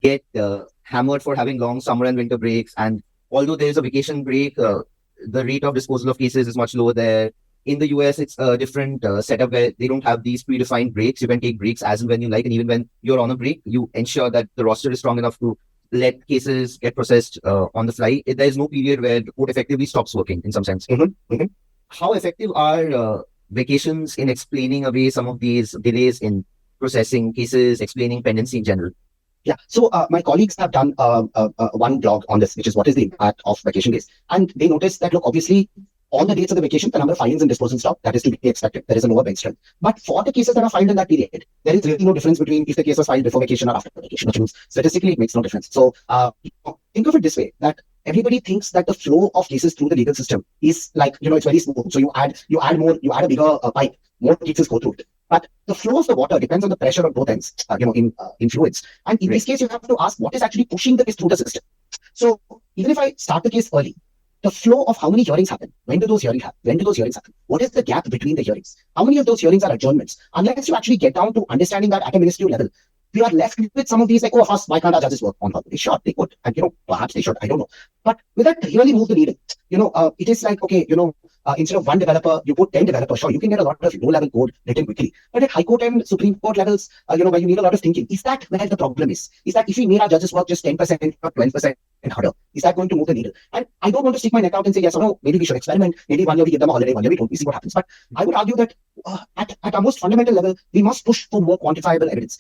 get hammered for having long summer and winter breaks. And although there is a vacation break, the rate of disposal of cases is much lower there. In the US, it's a different setup where they don't have these predefined breaks. You can take breaks as and when you like, and even when you're on a break, you ensure that the roster is strong enough to let cases get processed on the fly. There is no period where the court effectively stops working in some sense. How effective are vacations in explaining away some of these delays in processing cases, explaining pendency in general? Yeah. So my colleagues have done one blog on this, which is what is the impact of vacation days. And they noticed that, look, obviously, on the dates of the vacation, the number of filings and disposals stop. That is to be expected. There is a lower bench strength. But for the cases that are filed in that period, there is really no difference between if the case was filed before vacation or after vacation, which means statistically it makes no difference. So think of it this way, that everybody thinks that the flow of cases through the legal system is like, it's very smooth. So you add more, you add a bigger pipe, more cases go through it. But the flow of the water depends on the pressure on both ends, in fluids. And in this case, you have to ask what is actually pushing the case through the system. So even if I start the case early, the flow of how many hearings happen, when do those hearings happen, what is the gap between the hearings, how many of those hearings are adjournments, unless you actually get down to understanding that at a ministerial level, we are left with some of these like, oh, of us, why can't our judges work on holiday? Sure, they could, and perhaps they should, I don't know. But will that really move the needle? It is like, okay, instead of one developer, you put 10 developers. Sure, you can get a lot of low-level code written quickly. But at High Court and Supreme Court levels, where you need a lot of thinking, is that where the problem is? Is that if we made our judges work just 10% or 12% harder, is that going to move the needle? And I don't want to stick my neck out and say yes or no. Maybe we should experiment. Maybe 1 year we give them a holiday, 1 year we don't. We see what happens. But I would argue that at our most fundamental level, we must push for more quantifiable evidence.